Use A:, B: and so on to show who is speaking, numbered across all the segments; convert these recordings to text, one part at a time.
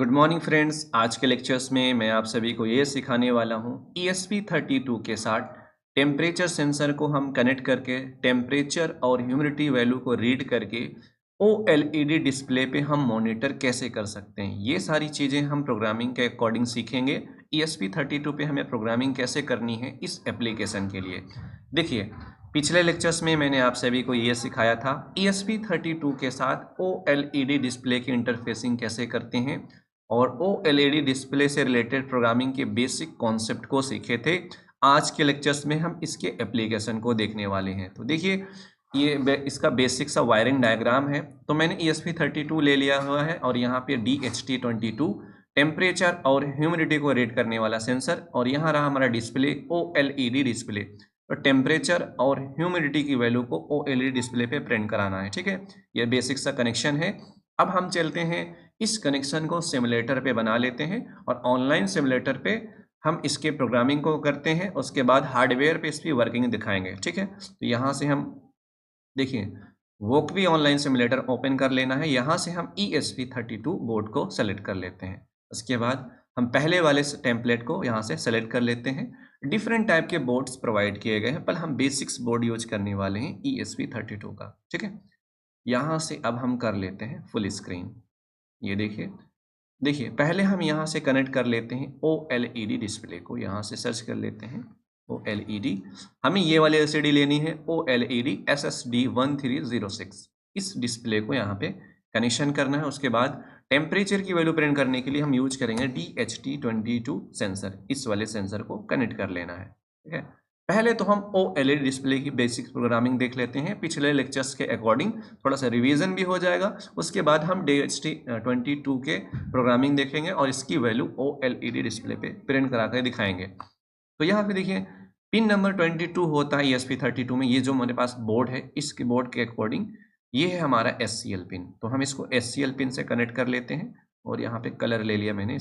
A: Good morning friends. आज के lectures में मैं आप सभी को ये सिखाने वाला हूँ ESP32 के साथ टेम्परेचर सेंसर को हम कनेक्ट करके टेम्परेचर और ह्यूमिडिटी वैल्यू को रीड करके OLED डिस्प्ले पे हम मॉनिटर कैसे कर सकते हैं। ये सारी चीज़ें हम प्रोग्रामिंग के अकॉर्डिंग सीखेंगे। ESP32 पे हमें प्रोग्रामिंग कैसे करनी है इस एप्लीकेशन के लिए। देखिए, पिछले लेक्चर्स में मैंने आप सभी को ये सिखाया था ESP32 के साथ OLED डिस्प्ले की इंटरफेसिंग कैसे करते हैं और OLED डिस्प्ले से रिलेटेड प्रोग्रामिंग के बेसिक कॉन्सेप्ट को सीखे थे। आज के लेक्चर्स में हम इसके एप्लीकेशन को देखने वाले हैं। तो देखिए, ये इसका बेसिक सा वायरिंग डायग्राम है। तो मैंने ESP32 ले लिया हुआ है और यहाँ पे DHT22 टेम्परेचर और ह्यूमिडिटी को रेट करने वाला सेंसर, और यहाँ रहा हमारा डिस्प्ले OLED डिस्प्ले। तो टेम्परेचर और ह्यूमिडिटी की वैल्यू को OLED डिस्प्ले पे प्रिंट कराना है। ठीक है, ये बेसिक सा कनेक्शन है। अब हम चलते हैं इस कनेक्शन को सिमुलेटर पे बना लेते हैं और ऑनलाइन सिमुलेटर पे हम इसके प्रोग्रामिंग को करते हैं। उसके बाद हार्डवेयर पे इसकी वर्किंग दिखाएंगे। ठीक है, तो यहाँ से हम देखिए वोकवी ऑनलाइन सिमुलेटर ओपन कर लेना है। यहाँ से हम ESP32 बोर्ड को सेलेक्ट कर लेते हैं। उसके बाद हम पहले वाले टेम्पलेट को यहाँ से सेलेक्ट कर लेते हैं। डिफरेंट टाइप के बोर्ड्स प्रोवाइड किए गए हैं, पर हम बेसिक्स बोर्ड यूज करने वाले हैं ESP32 का। ठीक है, यहाँ से अब हम कर लेते हैं फुल स्क्रीन। ये देखिए पहले हम यहाँ से कनेक्ट कर लेते हैं OLED डिस्प्ले को। यहाँ से सर्च कर लेते हैं OLED। हमें ये वाली LCD लेनी है OLED SSD 1306। इस डिस्प्ले को यहाँ पे कनेक्शन करना है। उसके बाद टेम्परेचर की वैल्यू प्रिंट करने के लिए हम यूज करेंगे DHT22 सेंसर। इस वाले सेंसर को कनेक्ट कर लेना है। ठीक है, पहले तो हम OLED डिस्प्ले की बेसिक प्रोग्रामिंग देख लेते हैं पिछले लेक्चर्स के अकॉर्डिंग, थोड़ा सा रिवीजन भी हो जाएगा। उसके बाद हम DHT22 के प्रोग्रामिंग देखेंगे और इसकी वैल्यू OLED डिस्प्ले पे प्रिंट करा कर दिखाएंगे। तो यहाँ पे देखिए पिन नंबर 22 होता है ESP32 में। ये जो हमारे पास बोर्ड है, इसके बोर्ड के अकॉर्डिंग ये है हमारा SCL पिन। तो हम इसको SCL पिन से कनेक्ट कर लेते हैं और यहाँ पे कलर ले लिया मैंने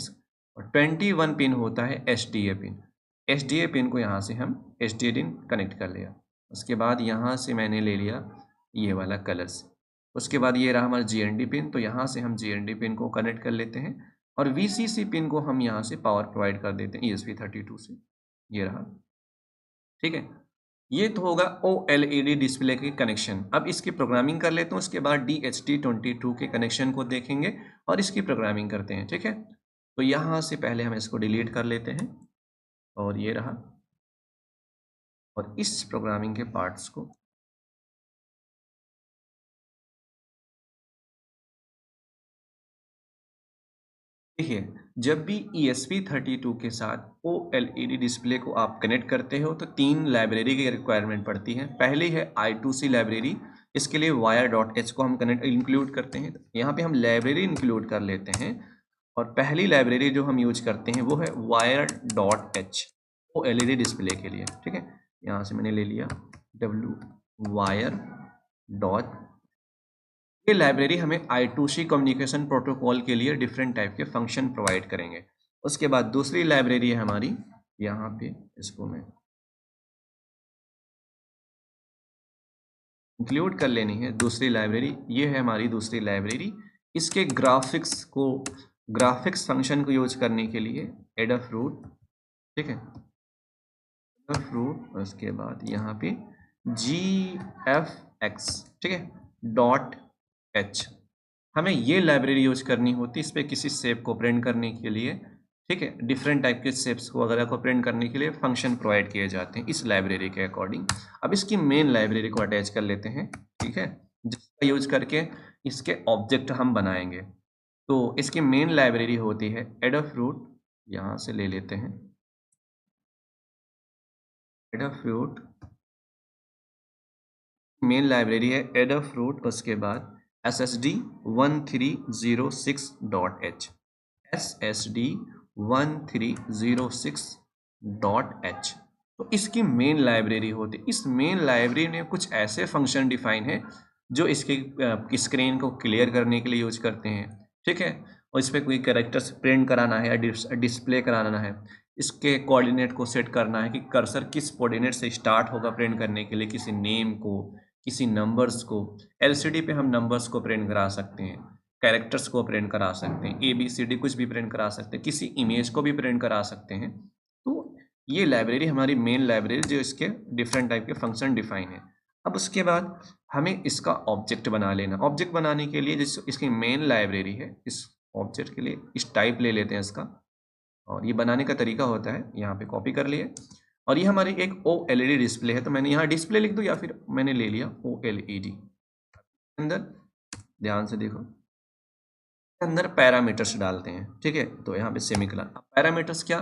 A: और 21 पिन होता है SDA पिन। SDA पिन को यहाँ से हम SDA पिन कनेक्ट कर लिया। उसके बाद यहाँ से मैंने ले लिया ये वाला कलर्स। उसके बाद ये रहा हमारा GND पिन। तो यहाँ से हम GND पिन को कनेक्ट कर लेते हैं और VCC पिन को हम यहाँ से पावर प्रोवाइड कर देते हैं ESP32 से। ये रहा। ठीक है, ये तो होगा OLED डिस्प्ले के कनेक्शन। अब इसकी प्रोग्रामिंग कर लेते हैं। उसके बाद DHT22 के कनेक्शन को देखेंगे और इसकी प्रोग्रामिंग करते हैं। ठीक है, तो यहाँ से पहले हम इसको डिलीट कर लेते हैं और ये रहा। और इस प्रोग्रामिंग के पार्ट्स को देखिए, जब भी ESP32 के साथ OLED डिस्प्ले को आप कनेक्ट करते हो तो 3 लाइब्रेरी की रिक्वायरमेंट पड़ती है। पहली है I2C लाइब्रेरी। इसके लिए wire.h को हम इंक्लूड करते हैं। यहाँ पे हम लाइब्रेरी इंक्लूड कर लेते हैं और पहली लाइब्रेरी जो हम यूज करते हैं वो है wire.h OLED डिस्प्ले के लिए। ठीक है, यहाँ से मैंने ले लिया wire.h। ये लाइब्रेरी हमें I2C कम्युनिकेशन प्रोटोकॉल के लिए डिफरेंट टाइप के फंक्शन प्रोवाइड करेंगे। उसके बाद दूसरी लाइब्रेरी है हमारी, यहाँ पे इसको मैं इंक्लूड कर लेनी है। दूसरी लाइब्रेरी ये है हमारी दूसरी लाइब्रेरी। इसके ग्राफिक्स फंक्शन को यूज करने के लिए Adafruit। ठीक है, Adafruit। उसके बाद यहाँ पे GFX। ठीक है, .h हमें ये लाइब्रेरी यूज करनी होती है इस पर किसी शेप को प्रिंट करने के लिए। ठीक है, डिफरेंट टाइप के शेप्स को वगैरह को प्रिंट करने के लिए फंक्शन प्रोवाइड किए जाते हैं इस लाइब्रेरी के अकॉर्डिंग। अब इसकी मेन लाइब्रेरी को अटैच कर लेते हैं। ठीक है, जिसका यूज करके इसके ऑब्जेक्ट हम बनाएंगे। तो इसकी मेन लाइब्रेरी होती है Adafruit। यहाँ से ले लेते हैं Adafruit। मेन लाइब्रेरी है Adafruit। उसके बाद SSD 1306.h SSD 1306.h। तो इसकी मेन लाइब्रेरी होती है। इस मेन लाइब्रेरी में कुछ ऐसे फंक्शन डिफाइन है जो इसके स्क्रीन को क्लियर करने के लिए यूज करते हैं। ठीक है, और इस पर कोई कैरेक्टर्स प्रिंट कराना है या डिस्प्ले कराना है, इसके कोऑर्डिनेट को सेट करना है कि कर्सर किस कोऑर्डिनेट से स्टार्ट होगा प्रिंट करने के लिए, किसी नेम को, किसी नंबर्स को। LCD पे हम नंबर्स को प्रिंट करा सकते हैं, कैरेक्टर्स को प्रिंट करा सकते हैं, ABCD कुछ भी प्रिंट करा सकते हैं, किसी इमेज को भी प्रिंट करा सकते हैं। तो ये लाइब्रेरी हमारी मेन लाइब्रेरी जो इसके डिफरेंट टाइप के फंक्शन डिफाइन है। अब उसके बाद हमें इसका ऑब्जेक्ट बना लेना। ऑब्जेक्ट बनाने के लिए जिस इसकी मेन लाइब्रेरी है, इस ऑब्जेक्ट के लिए इस टाइप ले लेते हैं इसका, और ये बनाने का तरीका होता है, यहाँ पे कॉपी कर लिए। और ये हमारी एक OLED डिस्प्ले है, तो मैंने यहाँ डिस्प्ले लिख दूँ या फिर मैंने ले लिया OLED। अंदर ध्यान से देखो, अंदर पैरामीटर्स डालते हैं, ठीक है। तो यहाँ पे सेमीकोलन, पैरामीटर्स क्या,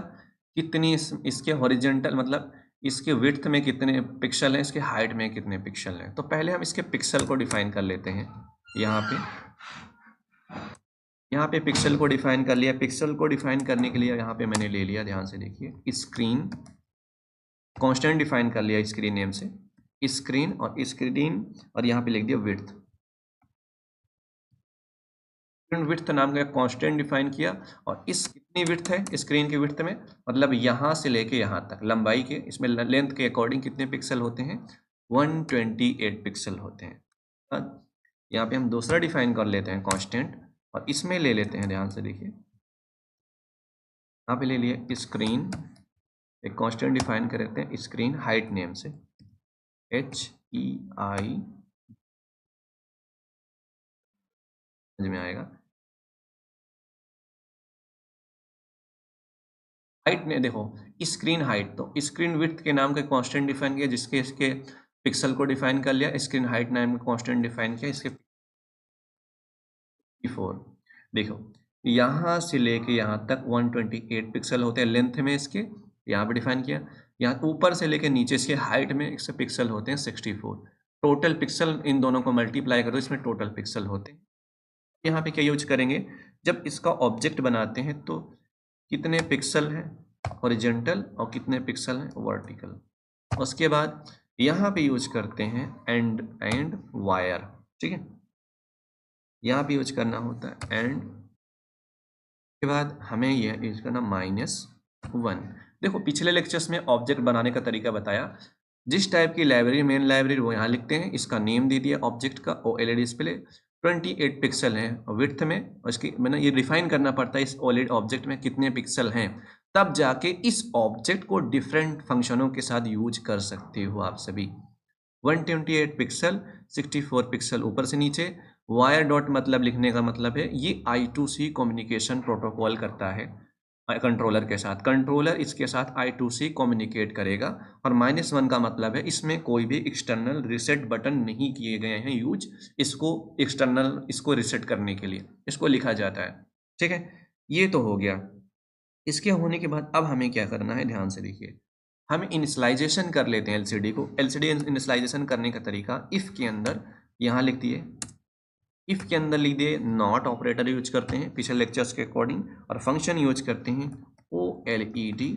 A: कितनी इसके हॉरिजेंटल मतलब इसके विड्थ में कितने पिक्सल हैं, इसके हाइट में कितने पिक्सल हैं। तो पहले हम इसके पिक्सल को डिफाइन कर लेते हैं। यहाँ पे पिक्सल को डिफाइन कर लिया। पिक्सल को डिफाइन करने के लिए यहाँ पे मैंने ले लिया, ध्यान से देखिए, स्क्रीन कांस्टेंट डिफाइन कर लिया स्क्रीन नेम से, स्क्रीन और यहाँ पे लिख दिया विड्थ। विड्थ नाम का कांस्टेंट डिफाइन किया, और इस कितनी विड्थ है स्क्रीन की विड्थ में, मतलब यहाँ से लेके यहाँ तक लंबाई के, इसमें लेंथ के अकॉर्डिंग कितने पिक्सल होते हैं, 128 पिक्सल होते हैं। यहाँ पे हम दूसरा डिफाइन कर लेते हैं कांस्टेंट, और इसमें ले लेते हैं, ध्यान से देखिए, यहाँ पे ले लिए स्क्रीन, एक कांस्टेंट डिफाइन कर लेते हैं स्क्रीन हाइट नेम से, HEI, समझ में आएगा। हाइट ने देखो स्क्रीन हाइट, तो स्क्रीन विड्थ के नाम का कांस्टेंट डिफाइन किया, जिसके इसके पिक्सल को डिफाइन कर लिया, स्क्रीन हाइट नाम का कांस्टेंट डिफाइन किया, इसके 4। देखो यहाँ से लेके यहाँ तक 128 पिक्सल होते हैं लेंथ में इसके, यहाँ पे डिफाइन किया। यहाँ ऊपर से लेके नीचे इसके हाइट में इससे पिक्सल होते हैं 64। टोटल पिक्सल इन दोनों को मल्टीप्लाई करो, इसमें टोटल पिक्सल होते हैं। यहाँ पे क्या यूज करेंगे, जब इसका ऑब्जेक्ट बनाते हैं तो कितने पिक्सल हैं हॉरिजॉन्टल और कितने पिक्सल हैं वर्टिकल। उसके बाद यहाँ पे यूज करते हैं एंड वायर, ठीक है, यहाँ पे यूज करना होता है एंड, के बाद हमें यह यूज करना -1। देखो पिछले लेक्चर्स में ऑब्जेक्ट बनाने का तरीका बताया, जिस टाइप की लाइब्रेरी मेन लाइब्रेरी वो यहाँ लिखते हैं, इसका नेम दे दिया ऑब्जेक्ट का OLED डिस्प्ले, 28 पिक्सल हैं विड्थ में, और इसकी मैंने ये डिफाइन करना पड़ता है इस OLED ऑब्जेक्ट में कितने पिक्सल हैं, तब जाके इस ऑब्जेक्ट को डिफरेंट फंक्शनों के साथ यूज कर सकते हो आप सभी। 128 पिक्सल, 64 पिक्सल ऊपर से नीचे। वायर डॉट मतलब लिखने का मतलब है ये I2C कम्युनिकेशन प्रोटोकॉल करता है कंट्रोलर के साथ, कंट्रोलर इसके साथ I2C कम्युनिकेट करेगा। और -1 का मतलब है इसमें कोई भी एक्सटर्नल रीसेट बटन नहीं किए गए हैं यूज, इसको एक्सटर्नल इसको रीसेट करने के लिए इसको लिखा जाता है, ठीक है। ये तो हो गया। इसके होने के बाद अब हमें क्या करना है, ध्यान से देखिए, हम इनिशियलाइजेशन कर लेते हैं LCD को। LCD इनिशियलाइजेशन करने का तरीका, इफ के अंदर यहाँ लिख दिए, इफ के अंदर लिख दिए नॉट ऑपरेटर यूज करते हैं पिछले लेक्चर्स के अकॉर्डिंग, और फंक्शन यूज करते हैं OLED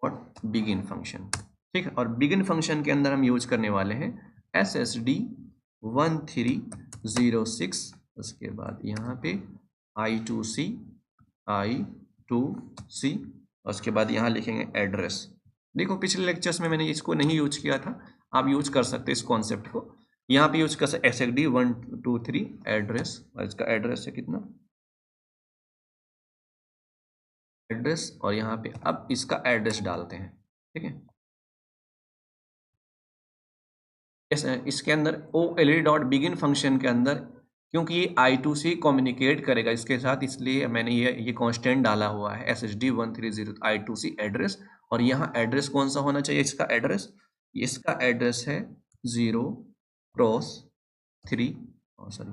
A: और बिगिन फंक्शन, ठीक है। और बिगिन फंक्शन के अंदर हम यूज करने वाले हैं SSD 1306, उसके बाद यहाँ पे I2C, उसके बाद यहाँ लिखेंगे एड्रेस। देखो पिछले लेक्चर्स में मैंने इसको नहीं यूज किया था, आप यूज कर सकते हैं इस कॉन्सेप्ट को। यहाँ पे यूज कर सकते SSD 123 एड्रेस, और इसका एड्रेस है कितना, एड्रेस, और यहाँ पे अब इसका एड्रेस डालते हैं, ठीक है। इसके अंदर OLED.begin फंक्शन के अंदर, क्योंकि ये I2C कम्युनिकेट करेगा इसके साथ, इसलिए मैंने ये कांस्टेंट डाला हुआ है SSD 130 I2C एड्रेस। और यहाँ एड्रेस कौन सा होना चाहिए, इसका एड्रेस है 0x3, sorry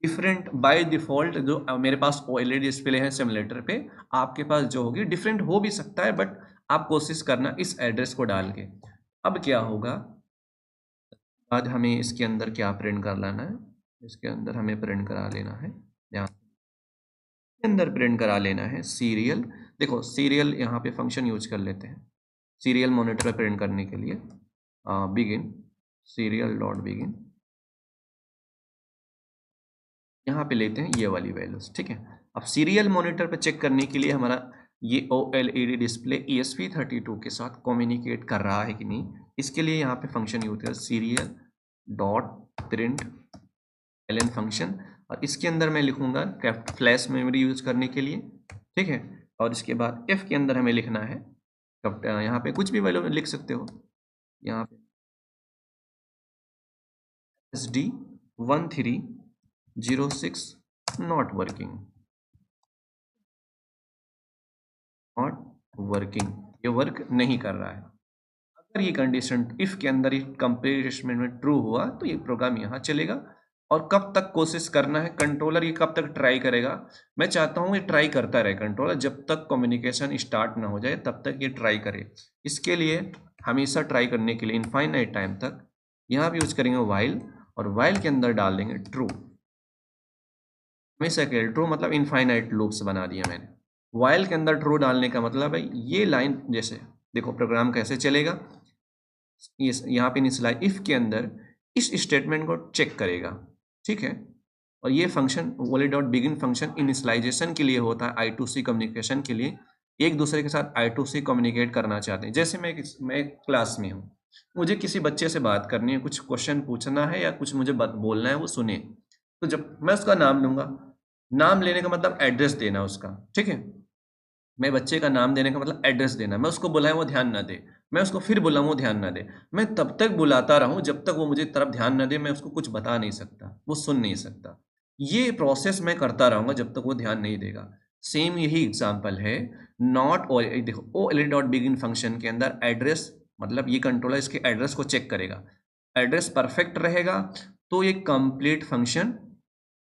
A: different by default, जो मेरे पास OLED डिस्प्ले है सिमुलेटर पे, आपके पास जो होगी डिफरेंट हो भी सकता है, बट आप कोशिश करना इस एड्रेस को डाल के। अब क्या होगा, आज हमें इसके अंदर क्या प्रिंट कर लेना है, इसके अंदर हमें प्रिंट करा लेना है, यहाँ के अंदर प्रिंट करा लेना है सीरियल। देखो सीरियल यहाँ पे फंक्शन यूज कर लेते हैं सीरियल मॉनिटर प्रिंट करने के लिए, बिगिन सीरियल डॉट बिगिन, यहाँ पे लेते हैं ये वाली वैल्यूज, ठीक है। अब सीरियल मॉनिटर पे चेक करने के लिए हमारा ये OLED डिस्प्ले ESP32 के साथ कम्युनिकेट कर रहा है कि नहीं, इसके लिए यहाँ पे फंक्शन यूज कर serial dot print ln function, और इसके अंदर मैं लिखूंगा फ्लैश मेमोरी यूज करने के लिए, ठीक है। और इसके बाद f के अंदर हमें लिखना है, यहाँ पे कुछ भी वैल्यू लिख सकते हो, यहाँ पे SD1306 not working, not working, ये वर्क नहीं कर रहा है। अगर ये कंडीशन इफ के अंदर ये कंप्लीट स्टेटमेंट में ट्रू हुआ तो ये प्रोग्राम यहाँ चलेगा। और कब तक कोशिश करना है कंट्रोलर, ये कब तक ट्राई करेगा, मैं चाहता हूँ ये ट्राई करता रहे कंट्रोलर, जब तक कम्युनिकेशन स्टार्ट ना हो जाए तब तक ये ट्राई करे। इसके लिए हमेशा ट्राई करने के लिए इनफाइनाइट टाइम तक यहाँ भी यूज करेंगे वाइल, और वाइल के अंदर डाल देंगे ट्रू, हमेशा के ट्रू, मतलब इनफाइनाइट लूप्स बना दिया मैंने। वाइल के अंदर ट्रू डालने का मतलब है ये लाइन, जैसे देखो प्रोग्राम कैसे चलेगा, यहाँ पे इनिशियलाइज इफ के अंदर इस स्टेटमेंट को चेक करेगा, ठीक है। और ये फंक्शन वॉली डॉट बिगिन फंक्शन इनिशियलाइजेशन के लिए होता है, I2C कम्युनिकेशन के लिए, एक दूसरे के साथ I2C कम्युनिकेट करना चाहते हैं। जैसे मैं क्लास में हूँ, मुझे किसी बच्चे से बात करनी है, कुछ क्वेश्चन पूछना है या कुछ मुझे बोलना है, वो सुने, तो जब मैं उसका नाम लूंगा, नाम लेने का मतलब एड्रेस देना उसका, ठीक है। मैं बच्चे का नाम देने का मतलब एड्रेस देना, मैं उसको बुलाऊं वो ध्यान ना दे, मैं उसको फिर बुलाऊं वो ध्यान ना दे, मैं तब तक बुलाता रहूं जब तक वो मुझे तरफ ध्यान ना दे, मैं उसको कुछ बता नहीं सकता, वो सुन नहीं सकता। ये प्रोसेस मैं करता रहूंगा जब तक वो ध्यान नहीं देगा। सेम यही एग्जांपल है नॉट ओ, देखो O L dot begin function के अंदर एड्रेस, मतलब ये कंट्रोलर इसके एड्रेस को चेक करेगा, एड्रेस परफेक्ट रहेगा तो ये कंप्लीट फंक्शन,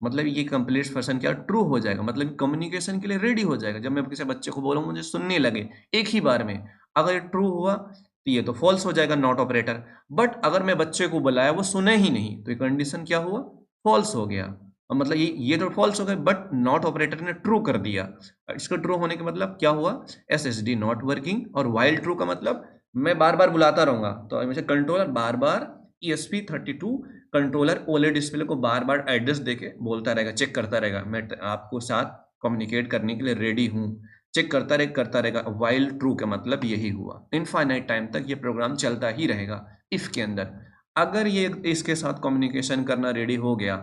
A: मतलब ये कंप्लीट पर्सन क्या ट्रू हो जाएगा, मतलब कम्युनिकेशन के लिए रेडी हो जाएगा। जब मैं किसी बच्चे को बोलूँ मुझे सुनने लगे एक ही बार में, अगर ये ट्रू हुआ तो ये तो फॉल्स हो जाएगा, नॉट ऑपरेटर। बट अगर मैं बच्चे को बुलाया वो सुने ही नहीं तो ये कंडीशन क्या हुआ, फॉल्स हो गया। और मतलब ये तो फॉल्स हो गया, बट नॉट ऑपरेटर ने ट्रू कर दिया। इसका ट्रू होने का मतलब क्या हुआ, SSD नॉट वर्किंग। और वाइल ट्रू का मतलब मैं बार बार बुलाता रहूंगा, तो हमेशा कंट्रोलर बार बार ESP32 कंट्रोलर ओलेड डिस्प्ले को बार बार एड्रेस देके बोलता रहेगा, चेक करता रहेगा, मैं आपको साथ कम्युनिकेट करने के लिए रेडी हूँ, चेक करता रहेगा। वाइल ट्रू का मतलब यही हुआ, इनफाइनाइट टाइम तक ये प्रोग्राम चलता ही रहेगा इफ के अंदर। अगर ये इसके साथ कम्युनिकेशन करना रेडी हो गया,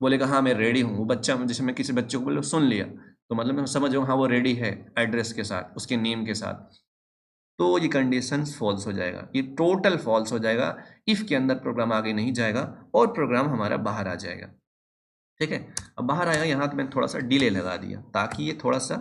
A: बोलेगा हाँ मैं रेडी हूँ, वो बच्चा, जैसे मैं किसी बच्चे को बोले सुन लिया, तो मतलब मैं समझ जाऊँ हाँ वो रेडी है एड्रेस के साथ, उसके नेम के साथ, तो ये कंडीशन फॉल्स हो जाएगा, ये टोटल फॉल्स हो जाएगा, इफ के अंदर प्रोग्राम आगे नहीं जाएगा और प्रोग्राम हमारा बाहर आ जाएगा, ठीक है। अब बाहर आएगा, यहाँ तो मैंने थोड़ा सा डिले लगा दिया ताकि ये थोड़ा सा,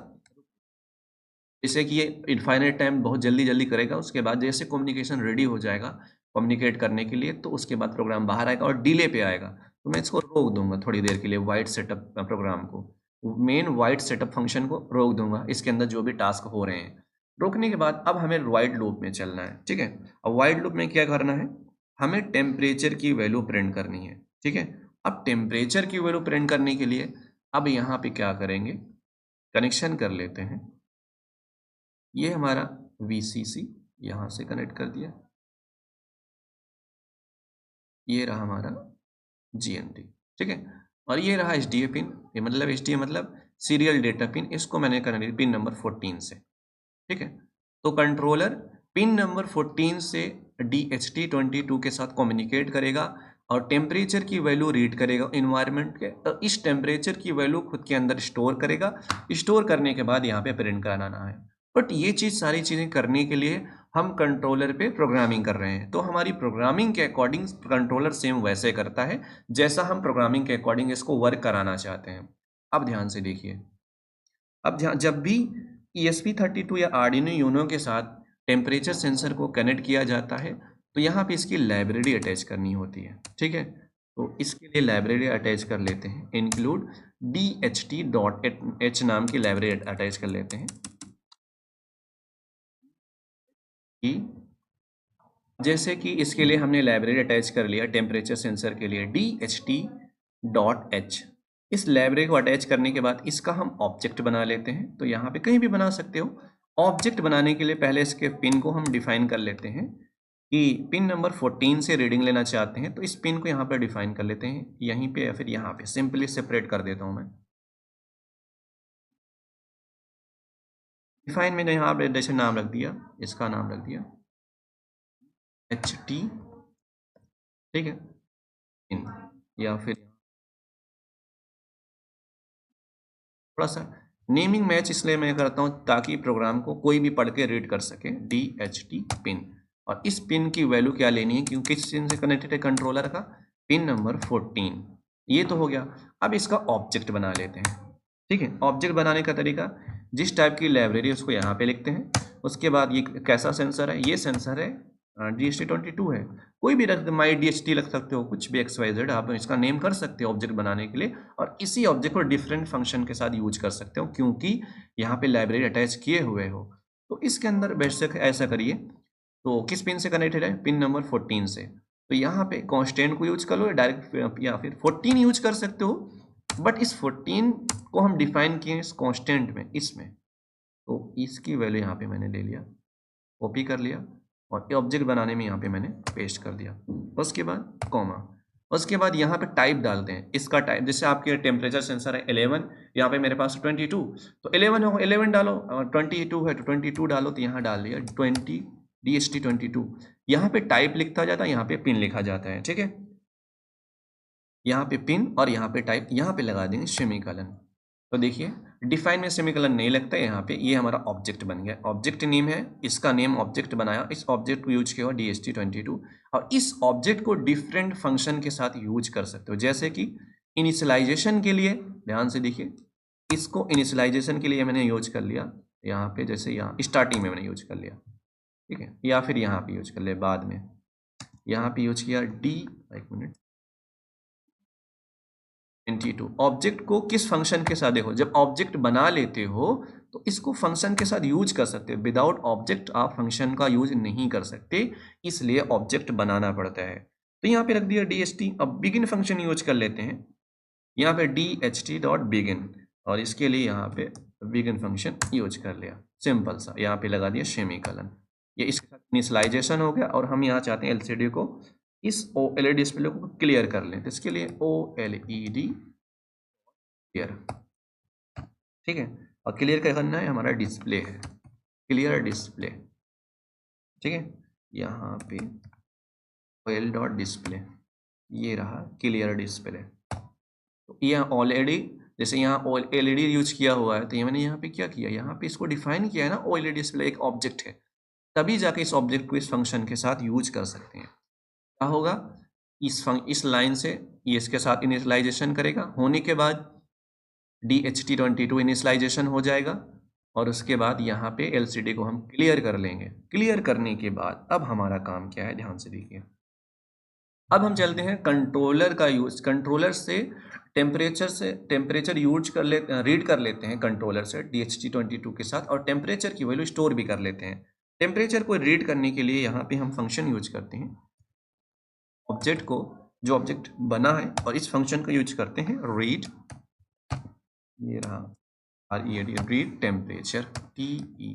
A: जैसे कि ये इनफाइनाइट टाइम बहुत जल्दी जल्दी करेगा, उसके बाद जैसे कम्युनिकेशन रेडी हो जाएगा कम्युनिकेट करने के लिए, तो उसके बाद प्रोग्राम बाहर आएगा और डिले पे आएगा, तो मैं इसको रोक दूंगा थोड़ी देर के लिए, वाइट सेटअप प्रोग्राम को, मेन वाइट सेटअप फंक्शन को रोक दूंगा, इसके अंदर जो भी टास्क हो रहे हैं। रोकने के बाद अब हमें वाइड लूप में चलना है, ठीक है। अब वाइड लूप में क्या करना है, हमें टेम्परेचर की वैल्यू प्रिंट करनी है, ठीक है। अब टेम्परेचर की वैल्यू प्रिंट करने के लिए अब यहाँ पे क्या करेंगे, कनेक्शन कर लेते हैं, ये हमारा VCC यहाँ से कनेक्ट कर दिया, ये रहा हमारा GND, ठीक है। और ये रहा SDA पिन, ये मतलब SDA मतलब सीरियल डेटा पिन, इसको मैंने कनेक्ट पिन नंबर 14 से, ठीक है। तो कंट्रोलर पिन नंबर 14 से DHT22 के साथ कम्युनिकेट करेगा और टेम्परेचर की वैल्यू रीड करेगा इन्वायरमेंट के, और इस टेम्परेचर की वैल्यू खुद के अंदर स्टोर करेगा, स्टोर करने के बाद यहाँ पे प्रिंट कराना है। बट ये चीज़ सारी चीज़ें करने के लिए हम कंट्रोलर पे प्रोग्रामिंग कर रहे हैं, तो हमारी प्रोग्रामिंग के अकॉर्डिंग कंट्रोलर सेम वैसे करता है जैसा हम प्रोग्रामिंग के अकॉर्डिंग इसको वर्क कराना चाहते हैं। अब ध्यान से देखिए, अब जब भी ESP32 या आर्डिनो यूनो के साथ टेम्परेचर सेंसर को कनेक्ट किया जाता है तो यहाँ पे इसकी लाइब्रेरी अटैच करनी होती है, ठीक है। तो इसके लिए लाइब्रेरी अटैच कर लेते हैं, इंक्लूड DHT.h नाम की लाइब्रेरी अटैच कर लेते हैं कि जैसे कि इसके लिए हमने लाइब्रेरी अटैच कर लिया टेम्परेचर सेंसर के लिए DHT.h। इस लाइब्रेरी को अटैच करने के बाद इसका हम ऑब्जेक्ट बना लेते हैं, तो यहाँ पे कहीं भी बना सकते हो। ऑब्जेक्ट बनाने के लिए पहले इसके पिन को हम डिफाइन कर लेते हैं कि पिन नंबर 14 से रीडिंग लेना चाहते हैं, तो इस पिन को यहाँ पर डिफाइन कर लेते हैं, यहीं पे या फिर यहाँ पे सिंपली सेपरेट कर देता हूँ मैं। डिफाइन मैंने यहाँ पे जैसे नाम रख दिया, इसका नाम रख दिया HT, ठीक है, इन, या फिर थोड़ा सा नेमिंग मैच इसलिए मैं करता हूँ ताकि प्रोग्राम को कोई भी पढ़ के रीड कर सके। DHT पिन, और इस पिन की वैल्यू क्या लेनी है, क्योंकि किस पिन से कनेक्टेड है कंट्रोलर का, पिन नंबर 14। ये तो हो गया। अब इसका ऑब्जेक्ट बना लेते हैं। ठीक है, ऑब्जेक्ट बनाने का तरीका, जिस टाइप की लाइब्रेरी उसको यहाँ पे लिखते हैं। उसके बाद ये कैसा सेंसर है, ये सेंसर है DHT22 है। कोई भी रख, माई DHT रख सकते हो, कुछ भी XYZ आप इसका नेम कर सकते हो ऑब्जेक्ट बनाने के लिए, और इसी ऑब्जेक्ट को डिफरेंट फंक्शन के साथ यूज कर सकते हो, क्योंकि यहाँ पे लाइब्रेरी अटैच किए हुए हो। तो इसके अंदर बेशक ऐसा करिए, तो किस पिन से कनेक्टेड है, पिन नंबर 14 से। तो यहाँ पे कांस्टेंट को यूज कर लो, डायरेक्ट या फिर 14 यूज कर सकते हो, बट इस 14 को हम डिफाइन किए इस कांस्टेंट में, इसमें, तो इसकी वैल्यू यहाँ पे मैंने ले लिया, कॉपी कर लिया, और ये ऑब्जेक्ट बनाने में यहाँ पे मैंने पेस्ट कर दिया। उसके बाद कॉमा, उसके बाद यहाँ पे टाइप डालते हैं। इसका टाइप, जैसे आपके टेम्परेचर सेंसर है 11, यहाँ पे मेरे पास 22, तो 11 हो 11 डालो, और 22 है तो 22 डालो, तो यहाँ डाल दिया 20 DHT22। यहाँ पे टाइप लिखा जाता है, यहाँ पे पिन लिखा जाता है। ठीक है, यहाँ पे पिन और यहाँ पे टाइप, यहाँ पे लगा देंगे सेमीकोलन। तो देखिए डिफाइन में सेमीकोलन नहीं लगता है यहाँ पे, ये हमारा ऑब्जेक्ट बन गया। ऑब्जेक्ट नेम है, इसका नेम ऑब्जेक्ट बनाया, इस ऑब्जेक्ट को यूज किया हुआ DHT22, और इस ऑब्जेक्ट को डिफरेंट फंक्शन के साथ यूज कर सकते हो। जैसे कि इनिशियलाइजेशन के लिए, ध्यान से देखिए, इसको इनिशियलाइजेशन के लिए मैंने यूज कर लिया यहाँ पे, जैसे यहाँ स्टार्टिंग में मैंने यूज कर लिया, ठीक है, या फिर यहाँ पे यूज कर लिया बाद में, यहाँ पे यूज किया एक मिनट 22। ऑब्जेक्ट को किस फंक्शन के साथ, देखो जब ऑब्जेक्ट बना लेते हो तो इसको फंक्शन के साथ यूज कर सकते हो, विदाउट ऑब्जेक्ट आप फंक्शन का यूज नहीं कर सकते, इसलिए ऑब्जेक्ट बनाना पड़ता है। तो यहाँ पे रख दिया DHT। अब बिगिन फंक्शन यूज कर लेते हैं, यहाँ पे DHT.begin, और इसके लिए यहाँ पे बिगिन फंक्शन यूज कर लिया, सिंपल सा, यहाँ पे लगा दिया सेमीकोलन। ये इसके साथ इनिशियलाइजेशन हो गया, और हम यहाँ चाहते हैं LCD को, इस OLED डिस्प्ले को क्लियर कर लें, तो इसके लिए OLED क्लियर। ठीक है, और क्लियर क्या करना है, हमारा डिस्प्ले है, क्लियर डिस्प्ले। ठीक है, यहाँ पे OL.display, ये रहा क्लियर डिस्प्ले। तो यहाँ ऑलरेडी, जैसे यहाँ LED यूज किया हुआ है, तो ये मैंने यहाँ पे क्या किया, यहाँ पे इसको डिफाइन किया है ना, OLED डिस्प्ले एक ऑब्जेक्ट है, तभी जाके इस ऑब्जेक्ट को इस फंक्शन के साथ यूज कर सकते हैं। क्या होगा, इस लाइन से ये इसके साथ इनिशियलाइजेशन करेगा, होने के बाद DHT22 इनिशियलाइजेशन हो जाएगा, और उसके बाद यहाँ पे LCD को हम क्लियर कर लेंगे। क्लियर करने के बाद अब हमारा काम क्या है, ध्यान से देखिए। अब हम चलते हैं कंट्रोलर का यूज, कंट्रोलर से टेम्परेचर यूज कर ले, रीड कर लेते हैं कंट्रोलर से DHT22 के साथ, और टेम्परेचर की वैल्यू स्टोर भी कर लेते हैं। टेम्परेचर को रीड करने के लिए यहाँ पे हम फंक्शन यूज करते हैं, ऑब्जेक्ट को, जो ऑब्जेक्ट बना है, और इस फंक्शन को यूज करते हैं रीड, ये रहा READ, रीड टेम्परेचर, TE,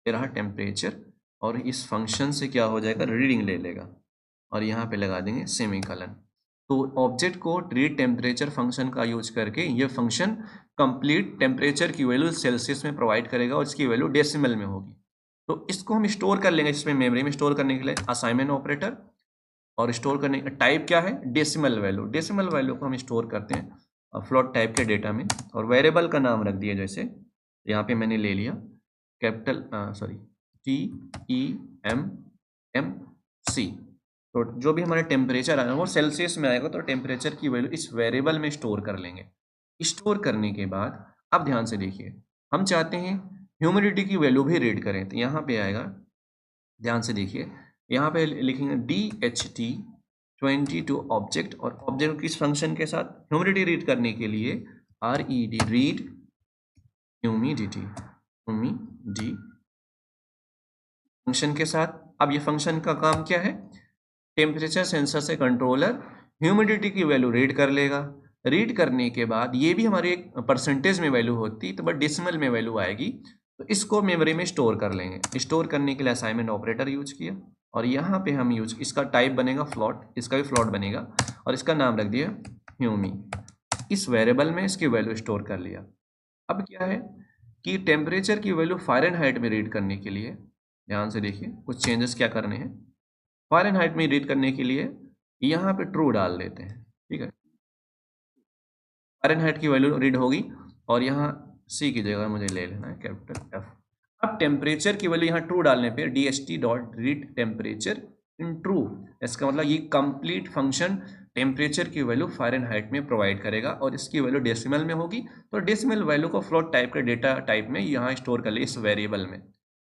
A: ये रहा टेम्परेचर, और इस फंक्शन से क्या हो जाएगा, रीडिंग ले लेगा, और यहाँ पे लगा देंगे सेमीकोलन। तो ऑब्जेक्ट को रीड टेम्परेचर फंक्शन का यूज करके ये फंक्शन कंप्लीट टेम्परेचर की वैल्यू सेल्सियस में प्रोवाइड करेगा, और इसकी वैल्यू डेसिमल में होगी। तो इसको हम स्टोर कर लेंगे, इसमें मेमोरी में स्टोर करने के लिए असाइनमेंट ऑपरेटर, और स्टोर करने का टाइप क्या है, डेसिमल वैल्यू। डेसिमल वैल्यू को हम स्टोर करते हैं फ्लोट टाइप के डेटा में, और वेरिएबल का नाम रख दिया, जैसे यहाँ पे मैंने ले लिया कैपिटल TEMMC। तो जो भी हमारा टेम्परेचर आएगा वो सेल्सियस में आएगा, तो टेम्परेचर की वैल्यू इस वेरिएबल में स्टोर कर लेंगे। स्टोर करने के बाद अब ध्यान से देखिए, हम चाहते हैं ह्यूमिडिटी की वैल्यू भी रीड करें, तो यहाँ पे आएगा, ध्यान से देखिए, यहाँ पे लिखेंगे DHT22 ऑब्जेक्ट, और ऑब्जेक्ट किस फंक्शन के साथ, ह्यूमिडिटी रीड करने के लिए RED, रीड ह्यूमिडिटी फंक्शन के साथ। अब ये फंक्शन का काम क्या है, टेम्परेचर सेंसर से कंट्रोलर ह्यूमिडिटी की वैल्यू रीड कर लेगा। रीड करने के बाद ये भी हमारी एक परसेंटेज में वैल्यू होती, तो बट डेसिमल में वैल्यू आएगी, तो इसको मेमोरी में स्टोर कर लेंगे। स्टोर करने के लिए असाइनमेंट ऑपरेटर यूज किया, और यहाँ पे हम यूज, इसका टाइप बनेगा फ्लोट, इसका भी फ्लोट बनेगा, और इसका नाम रख दिया ह्यूमी। इस वेरिएबल में इसकी वैल्यू स्टोर कर लिया। अब क्या है कि टेम्परेचर की वैल्यू फ़ारेनहाइट में रीड करने के लिए, ध्यान से देखिए कुछ चेंजेस क्या करने हैं। फ़ारेनहाइट में रीड करने के लिए यहाँ पे ट्रू डाल देते हैं, ठीक है, फ़ारेनहाइट की वैल्यू रीड होगी और यहाँ सी की जगह मुझे ले लेना है कैपिटल एफ। अब टेम्परेचर की वैल्यू यहाँ ट्रू डालने पे DHT.read टेम्परेचर इन ट्रू, इसका मतलब ये कंप्लीट फंक्शन टेम्परेचर की वैल्यू फ़ारेनहाइट में प्रोवाइड करेगा और इसकी वैल्यू डेसिमल में होगी, तो डेसिमल वैल्यू को फ्लोट टाइप के डेटा टाइप में यहाँ स्टोर कर ले इस वेरिएबल में।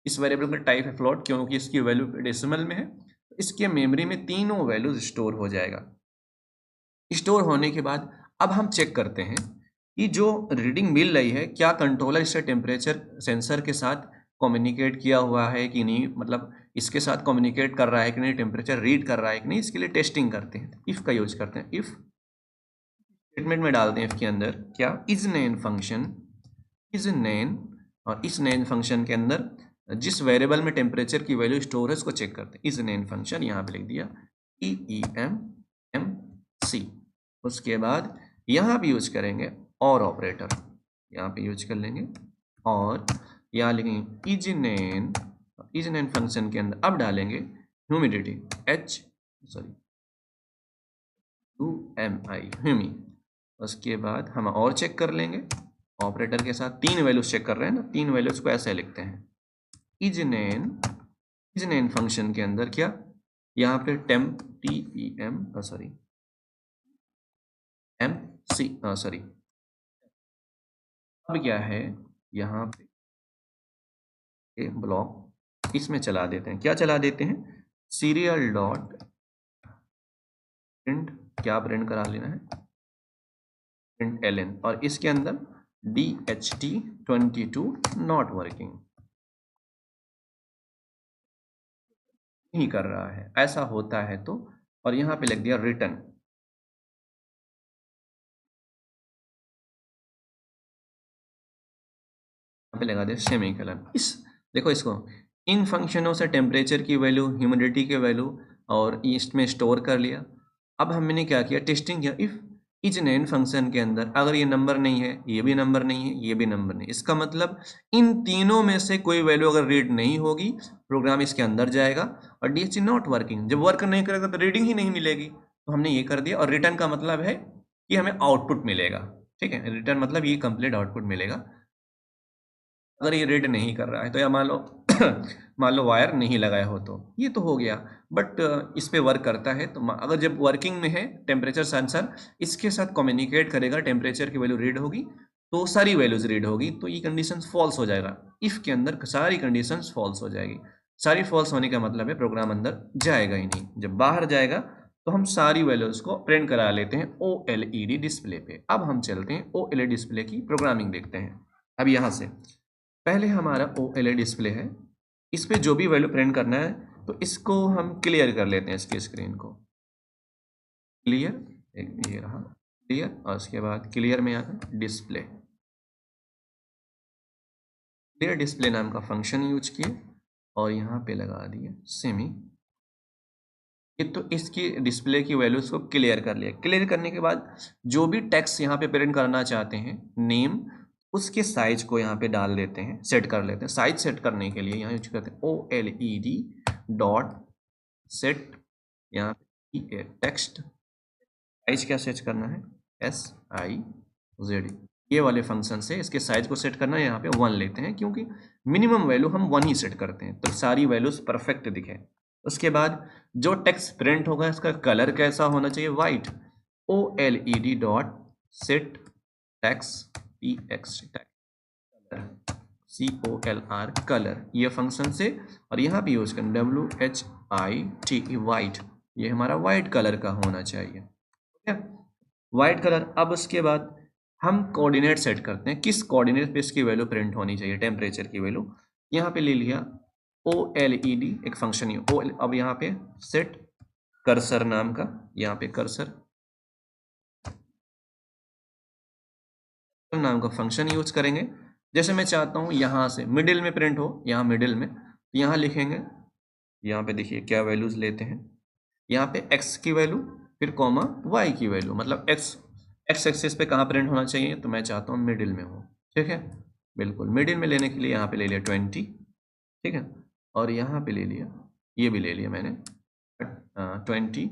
A: इस वेरिएबल का टाइप है फ्लोट क्योंकि इसकी वैल्यू डेसिमल में है, इसके मेमोरी में तीनों वैल्यूज स्टोर हो जाएगा। स्टोर होने के बाद अब हम चेक करते हैं कि जो रीडिंग मिल रही है क्या कंट्रोलर इससे टेम्परेचर सेंसर के साथ कम्युनिकेट किया हुआ है कि नहीं, मतलब इसके साथ कम्युनिकेट कर रहा है कि नहीं, टेम्परेचर रीड कर रहा है कि नहीं, इसके लिए टेस्टिंग करते हैं। इफ़ का यूज करते हैं, इफ़ स्टेटमेंट में डालते हैं इफ़ के अंदर क्या इज नेन फंक्शन, इज नेन, और इस नेन फंक्शन के अंदर जिस वेरिएबल में टेम्परेचर की वैल्यू स्टोर है उसको चेक करते हैं। इज नेन फंक्शन यहाँ पे लिख दिया EEMMC। उसके बाद यहाँ पे यूज करेंगे और ऑपरेटर, यहाँ पे यूज कर लेंगे और यहाँ लिखेंगे इज नेन फंक्शन के अंदर अब डालेंगे ह्यूमिडिटी HUMI ह्यूमी। उसके बाद हम और चेक कर लेंगे ऑपरेटर के साथ, तीन वैल्यूज चेक कर रहे हैं ना, तीन वैल्यूज को ऐसे लिखते हैं इज नेन फंक्शन के अंदर क्या यहाँ पे टेम्प सॉरी अब क्या है यहाँ पे ब्लॉक इसमें चला देते हैं, क्या चला देते हैं सीरियल डॉट प्रिंट, क्या प्रिंट करा लेना है प्रिंट ln, और इसके अंदर DHT22 नॉट वर्किंग, नहीं कर रहा है, ऐसा होता है तो, और यहाँ पे लिख दिया रिटर्न, यहाँ पे लगा दिया सेमीकोलन। इस देखो इसको इन फंक्शनों से टेम्परेचर की वैल्यू, ह्यूमिडिटी की वैल्यू और इसमें स्टोर कर लिया। अब हमने क्या किया, टेस्टिंग किया। इफ इज नेन फंक्शन के अंदर अगर ये नंबर नहीं है, ये भी नंबर नहीं है, ये भी नंबर नहीं, इसका मतलब इन तीनों में से कोई वैल्यू अगर रीड नहीं होगी प्रोग्राम इसके अंदर जाएगा और DHT नॉट वर्किंग, जब वर्क नहीं करेगा तो रीडिंग ही नहीं मिलेगी, तो हमने ये कर दिया। और रिटर्न का मतलब है कि हमें आउटपुट मिलेगा, ठीक है, रिटर्न मतलब ये कंप्लीट आउटपुट मिलेगा। अगर ये रीड नहीं कर रहा है तो, या मान लो मान लो वायर नहीं लगाया हो तो ये तो हो गया, बट इस पे वर्क करता है तो अगर जब वर्किंग में है टेम्परेचर सेंसर इसके साथ कम्युनिकेट करेगा, टेम्परेचर की वैल्यू रीड होगी तो सारी वैल्यूज रीड होगी, तो ये कंडीशन फॉल्स हो जाएगा। इफ के अंदर सारी कंडीशन फॉल्स हो जाएगी, सारी फॉल्स होने का मतलब है प्रोग्राम अंदर जाएगा ही नहीं। जब बाहर जाएगा तो हम सारी वैल्यूज को प्रिंट करा लेते हैं OLED डिस्प्ले पे। अब हम चलते हैं OLED डिस्प्ले की प्रोग्रामिंग देखते हैं। अब यहाँ से पहले हमारा OLED डिस्प्ले है, इस पे जो भी वैल्यू प्रिंट करना है तो इसको हम क्लियर कर लेते हैं, इसकी स्क्रीन को क्लियर, एक ये रहा क्लियर, और उसके बाद क्लियर में आता डिस्प्ले, क्लियर डिस्प्ले नाम का फंक्शन यूज किए और यहाँ पे लगा दिए सेमी, ये तो इसकी डिस्प्ले की वैल्यूज को क्लियर कर लिया। क्लियर करने के बाद जो भी टेक्स्ट यहाँ पे प्रिंट करना चाहते हैं नेम, उसके साइज को यहाँ पे डाल देते हैं, सेट कर लेते हैं। साइज सेट करने के लिए यहाँ यूज करते हैं OLED डॉट सेट, यहाँ पे टेक्स्ट साइज क्या सेट करना है SIZ, ये वाले फंक्शन से इसके साइज को सेट करना है, यहाँ पे 1 लेते हैं क्योंकि मिनिमम वैल्यू हम 1 ही सेट करते हैं तो सारी वैल्यूज परफेक्ट दिखे। उसके बाद जो टेक्स्ट प्रिंट होगा इसका कलर कैसा होना चाहिए, white, OLED dot set text COLR colour, ये फंक्शन से, और यहाँ पे यूज करें WHITE वाइट, ये हमारा वाइट कलर का होना चाहिए, ठीक है, वाइट कलर। अब उसके बाद हम कोऑर्डिनेट सेट करते हैं, किस कोऑर्डिनेट पे इसकी वैल्यू प्रिंट होनी चाहिए, टेम्परेचर की वैल्यू। यहाँ पे ले लिया OLED एक फंक्शन है अब यहाँ पे सेट कर्सर नाम का, यहाँ पे कर्सर नाम का फंक्शन यूज करेंगे। जैसे मैं चाहता हूँ यहाँ से मिडिल में प्रिंट हो, यहाँ मिडिल में, तो यहाँ लिखेंगे, यहाँ पे देखिए क्या वैल्यूज लेते हैं, यहाँ पे x की वैल्यू फिर कॉमा y की वैल्यू, मतलब x एक्सिस पे कहाँ प्रिंट होना चाहिए, तो मैं चाहता हूँ मिडिल में हो, ठीक है, बिल्कुल मिडिल में लेने के लिए यहाँ पे ले लिया 20, ठीक है, और यहाँ पे ले लिया, ये भी ले लिया मैंने 20,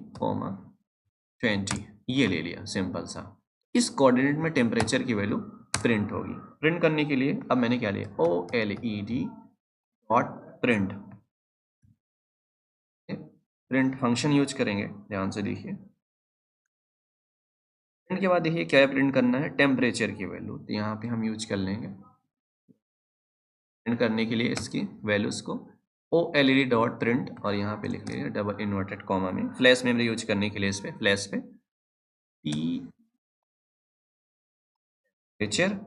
A: 20 ये ले लिया सिंपल सा। इस कोऑर्डिनेट में टेम्परेचर की वैल्यू प्रिंट होगी। प्रिंट करने के लिए अब मैंने क्या लिया, OLED dot print. Print function use करेंगे, ध्यान से देखिए। प्रिंट के बाद देखिए क्या प्रिंट करना है, टेम्परेचर की वैल्यू, तो यहाँ पे हम यूज कर लेंगे प्रिंट करने के लिए इसकी वैल्यूज को OLED डॉट प्रिंट, और यहाँ पे लिख लीजिए डबल इन्वर्टेड कॉमा में, फ्लैश मेमोरी यूज करने के लिए इस पे फ्लैश पे टेम्परेचर,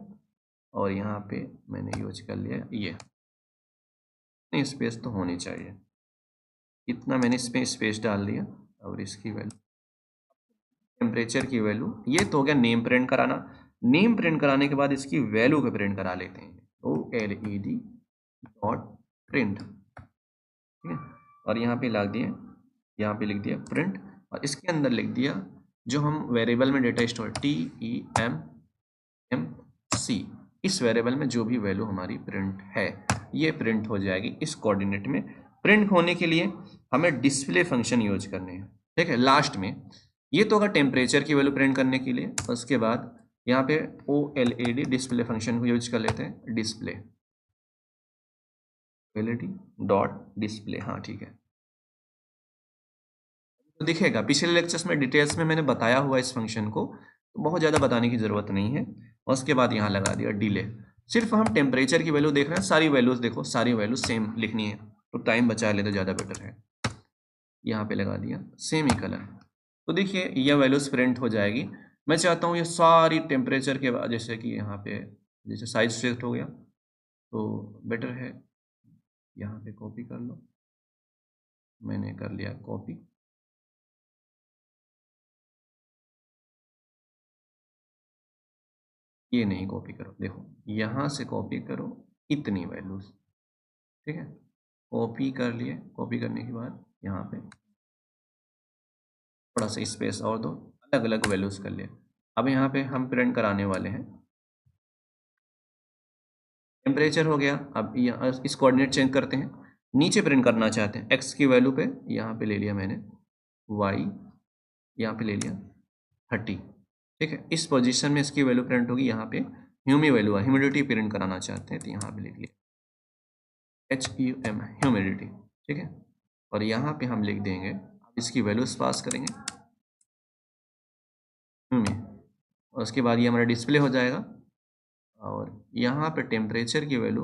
A: और यहाँ पे मैंने यूज कर लिया ये, इतनी स्पेस तो होनी चाहिए, इतना मैंने इसमें स्पेस डाल दिया। और इसकी वैल्यू टेम्परेचर की वैल्यू, ये तो हो गया नेम प्रिंट कराना। नेम प्रिंट कराने के बाद इसकी वैल्यू को प्रिंट करा लेते हैं, OLED डॉट प्रिंट, ठीक है। और यहाँ पे लग दिए, यहाँ पे लिख दिया प्रिंट, और इसके अंदर लिख दिया जो हम वेरिएबल में डेटा स्टोर TEMMC, इस वेरिएबल में जो भी वैल्यू हमारी प्रिंट है ये प्रिंट हो जाएगी इस कोऑर्डिनेट में। प्रिंट होने के लिए हमें डिस्प्ले फंक्शन यूज करने हैं, ठीक है, लास्ट में। ये तो अगर टेम्परेचर की वैल्यू प्रिंट करने के लिए, उसके बाद यहाँ पे OLED डिस्प्ले फंक्शन को यूज कर लेते हैं, डिस्प्ले OLED डॉट डिस्प्ले, हाँ ठीक है। तो दिखेगा, पिछले लेक्चर्स में डिटेल्स में मैंने बताया हुआ इस फंक्शन को, तो बहुत ज़्यादा बताने की ज़रूरत नहीं है। और उसके बाद यहाँ लगा दिया डिले, सिर्फ हम टेम्परेचर की वैल्यू देख रहे हैं, सारी वैल्यूज देखो, सारी वैल्यूज सेम लिखनी है, तो टाइम बचा ले तो ज़्यादा बेटर है। यहाँ पे लगा दिया सेम ही कलर, तो देखिए यह वैल्यूज प्रिंट हो जाएगी। मैं चाहता हूँ ये सारी टेम्परेचर के बाद, जैसे कि यहाँ पे जैसे साइज सेट हो गया तो बेटर है, यहाँ पे कॉपी कर लो, मैंने कर लिया कॉपी। ये नहीं कॉपी करो, देखो यहाँ से कॉपी करो इतनी वैल्यूज, ठीक है, कॉपी कर लिए। कॉपी करने के बाद यहाँ पे थोड़ा सा स्पेस और दो, अलग अलग वैल्यूज कर लिए। अब यहाँ पे हम प्रिंट कराने वाले हैं, टेम्परेचर हो गया। अब यहाँ इस कोऑर्डिनेट चेंज करते हैं, नीचे प्रिंट करना चाहते हैं एक्स की वैल्यू पे, यहाँ पे ले लिया मैंने वाई, यहाँ पे ले लिया 30, ठीक है। इस पोजीशन में इसकी वैल्यू प्रिंट होगी, यहाँ पे ह्यूमी वैल्यू है, ह्यूमिडिटी प्रिंट कराना चाहते हैं तो यहाँ पे लिख लिया HUM ह्यूमिडिटी, ठीक है। और यहाँ पे हम लिख देंगे, अब इसकी वैल्यूज पास करेंगे ह्यूमी, और उसके बाद ये हमारा डिस्प्ले हो जाएगा। और यहाँ पे टेम्परेचर की वैल्यू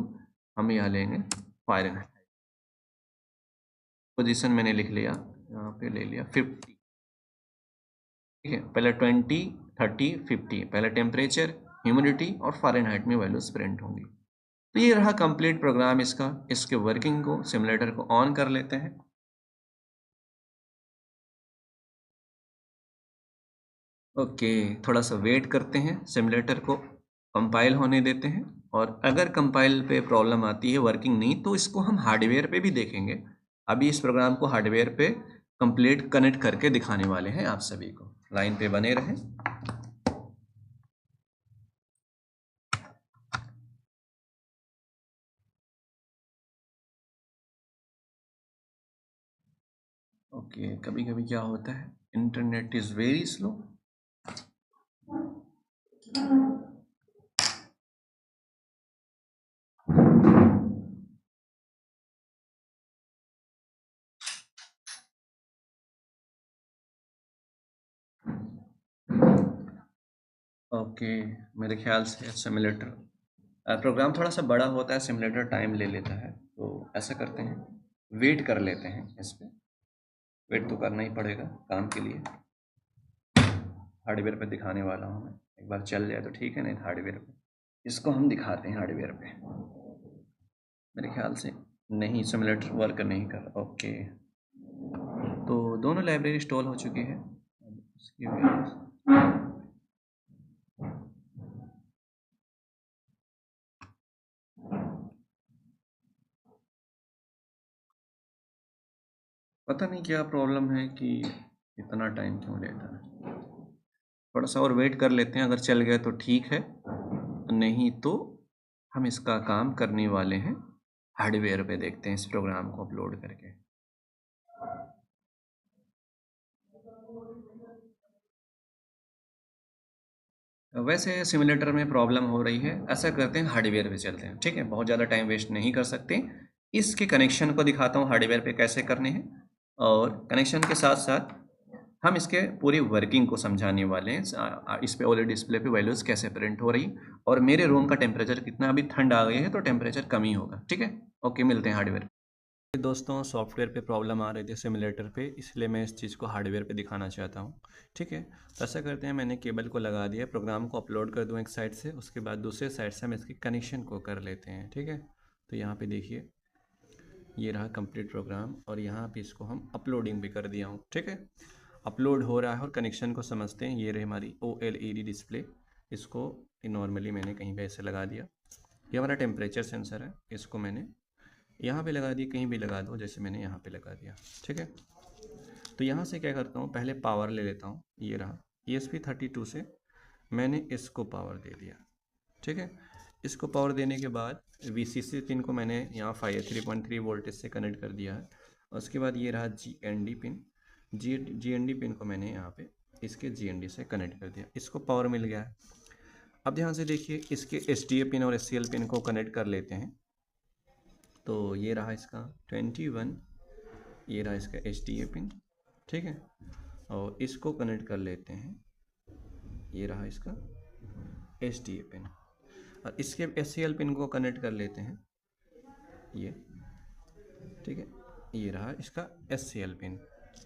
A: हम यहाँ लेंगे फ़ारेनहाइट, पोजीशन मैंने लिख लिया, यहाँ पे ले लिया 50, ठीक है। पहले 20, 30, 50, पहले टेम्परेचर, ह्यूमिडिटी और फ़ारेनहाइट में वैल्यूज प्रिंट होंगी। तो ये रहा कंप्लीट प्रोग्राम इसका। इसके वर्किंग को, सिमुलेटर को ऑन कर लेते हैं। ओके, थोड़ा सा वेट करते हैं, सिमुलेटर को कंपाइल होने देते हैं, और अगर कंपाइल पे प्रॉब्लम आती है, वर्किंग नहीं, तो इसको हम हार्डवेयर पे भी देखेंगे। अभी इस प्रोग्राम को हार्डवेयर पे कंप्लीट कनेक्ट करके दिखाने वाले हैं आप सभी को, लाइन पे बने रहें। ओके, कभी कभी क्या होता है, internet is very slow. Okay, मेरे ख्याल से सिमुलेटर प्रोग्राम थोड़ा सा बड़ा होता है, सिमुलेटर टाइम ले लेता है, तो ऐसा करते हैं वेट कर लेते हैं इस पर। वेट तो करना ही पड़ेगा काम के लिए, हार्डवेयर पे दिखाने वाला हूँ मैं, एक बार चल जाए तो ठीक है, नहीं तो हार्डवेयर पे इसको हम दिखाते हैं हार्डवेयर पे। मेरे ख्याल से नहीं, सिमुलेटर वर्क नहीं कर, ओके। तो दोनों लाइब्रेरी इंस्टॉल हो चुकी है, उसकी पता नहीं क्या प्रॉब्लम है कि इतना टाइम क्यों लेता है। थोड़ा सा और वेट कर लेते हैं, अगर चल गया तो ठीक है, नहीं तो हम इसका काम करने वाले हैं हार्डवेयर पे, देखते हैं इस प्रोग्राम को अपलोड करके। वैसे सिमुलेटर में प्रॉब्लम हो रही है, ऐसा करते हैं हार्डवेयर पे चलते हैं, ठीक है, बहुत ज़्यादा टाइम वेस्ट नहीं कर सकते। इसके कनेक्शन को दिखाता हूँ हार्डवेयर पे कैसे करने हैं, और कनेक्शन के साथ साथ हम इसके पूरी वर्किंग को समझाने वाले हैं। इस पे ओलेड डिस्प्ले पे वैल्यूज़ कैसे प्रिंट हो रही, और मेरे रूम का टेम्परेचर कितना, अभी ठंड आ गई है तो टेम्परेचर कम ही होगा, ठीक है। ओके, मिलते हैं हार्डवेयर। दोस्तों, सॉफ्टवेयर पे प्रॉब्लम आ रही थी सिमुलेटर पे, इसलिए मैं इस चीज़ को हार्डवेयर पे दिखाना चाहता हूँ, ठीक है। तो ऐसा करते हैं, मैंने केबल को लगा दिया, प्रोग्राम को अपलोड कर दूँ एक साइड से, उसके बाद दूसरे साइड से हम इसके कनेक्शन को कर लेते हैं, ठीक है। तो यहाँ पे देखिए, ये रहा कंप्लीट प्रोग्राम, और यहाँ पे इसको हम अपलोडिंग भी कर दिया हूँ, ठीक है। अपलोड हो रहा है और कनेक्शन को समझते हैं। ये रही हमारी OLED डिस्प्ले, इसको नॉर्मली मैंने कहीं पे ऐसे लगा दिया। ये हमारा टेम्परेचर सेंसर है, इसको मैंने यहाँ पे लगा दिया, कहीं भी लगा दो, जैसे मैंने यहाँ पे लगा दिया, ठीक है। तो यहाँ से क्या करता हूँ, पहले पावर ले लेता हूँ, ये रहा ESP32 से मैंने इसको पावर दे दिया, ठीक है। इसको पावर देने के बाद VCC पिन को मैंने यहाँ 3.3 वोल्टेज से कनेक्ट कर दिया है। उसके बाद ये रहा GND पिन, GND पिन को मैंने यहाँ पे इसके GND से कनेक्ट कर दिया, इसको पावर मिल गया है। अब ध्यान से देखिए, इसके SDA पिन और SCL पिन को कनेक्ट कर लेते हैं। तो ये रहा इसका 21, ये रहा इसका SDA पिन, ठीक है, और इसको कनेक्ट कर लेते हैं, ये रहा इसका SDA पिन, और इसके SCL पिन को कनेक्ट कर लेते हैं, ये, ठीक है, ये रहा इसका SCL पिन,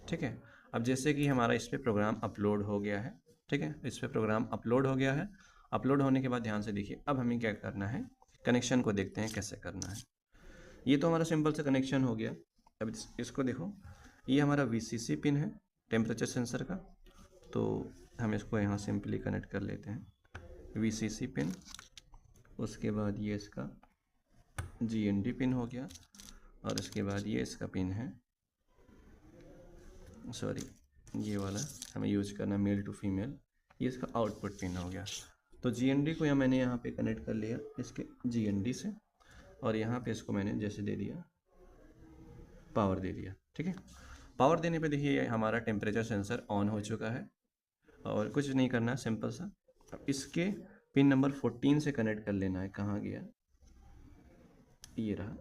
A: ठीक है। अब जैसे कि हमारा इस पर प्रोग्राम अपलोड हो गया है, ठीक है, इस पर प्रोग्राम अपलोड हो गया है। अपलोड होने के बाद ध्यान से देखिए, अब हमें क्या करना है, कनेक्शन को देखते हैं कैसे करना है। ये तो हमारा सिंपल सा कनेक्शन हो गया। अब इसको देखो, ये हमारा VCC पिन है टेम्परेचर सेंसर का, तो हम इसको यहाँ सिंपली कनेक्ट कर लेते हैं, VCC पिन। उसके बाद ये इसका GND पिन हो गया, और उसके बाद ये इसका पिन है, सॉरी ये वाला हमें यूज करना मेल टू फीमेल, ये इसका आउटपुट पिन हो गया। तो GND को मैंने यहाँ पे कनेक्ट कर लिया इसके GND से, और यहाँ पे इसको मैंने जैसे दे दिया, पावर दे दिया, ठीक है। पावर देने पे देखिए हमारा टेम्परेचर सेंसर ऑन हो चुका है, और कुछ नहीं करना, सिंपल सा। अब इसके पिन नंबर 14 से कनेक्ट कर लेना है, कहाँ गया, ये रहा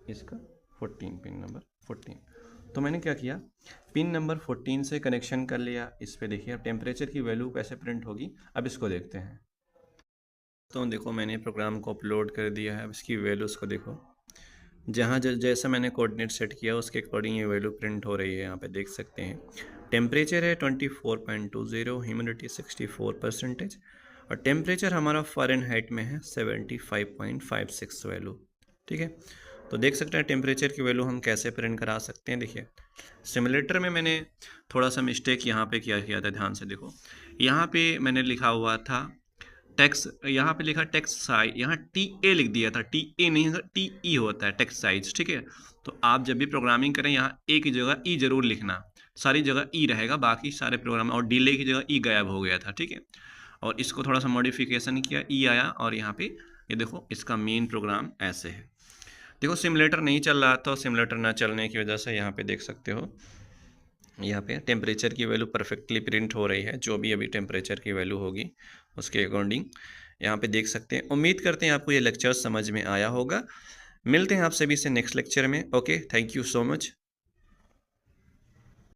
A: इसका 14 पिन नंबर 14। तो मैंने क्या किया, पिन नंबर 14 से कनेक्शन कर लिया। इस पे देखिए अब टेम्परेचर की वैल्यू कैसे प्रिंट होगी, अब इसको देखते हैं। तो देखो, मैंने प्रोग्राम को अपलोड कर दिया है, अब इसकी वैल्यूज़ को देखो, जहाँ जैसा मैंने कोऑर्डिनेट सेट किया उसके अकॉर्डिंग ये वैल्यू प्रिंट हो रही है। यहाँ पे देख सकते हैं टेम्परेचर है 24.20, ह्यूमिडिटी 64%, और टेम्परेचर हमारा फ़ारेनहाइट में है 75.56 वैल्यू, ठीक है। तो देख सकते हैं टेम्परेचर की वैल्यू हम कैसे प्रिंट करा सकते हैं। देखिए, सिमुलेटर में मैंने थोड़ा सा मिस्टेक यहाँ पे किया था, ध्यान से देखो, यहाँ पे मैंने लिखा हुआ था टेक्स्ट, यहाँ पे लिखा टेक्स्ट साइज, यहाँ TA लिख दिया था, TA नहीं TE होता है टेक्स्ट साइज, ठीक है। तो आप जब भी प्रोग्रामिंग करें, यहाँ A की जगह E जरूर लिखना, सारी जगह E रहेगा, बाकी सारे प्रोग्राम, और डिले की जगह E गायब हो गया था, ठीक है। और इसको थोड़ा सा मॉडिफिकेशन किया, E आया, और यहाँ पे ये देखो इसका मेन प्रोग्राम ऐसे है। देखो, सिमुलेटर नहीं चल रहा था, सिमुलेटर ना चलने की वजह से यहाँ पे देख सकते हो, यहाँ पे टेम्परेचर की वैल्यू परफेक्टली प्रिंट हो रही है, जो भी अभी टेम्परेचर की वैल्यू होगी उसके अकॉर्डिंग यहाँ पे देख सकते हैं। उम्मीद करते हैं आपको ये लेक्चर समझ में आया होगा। मिलते हैं आप सभी से नेक्स्ट लेक्चर में। Okay, thank you so much.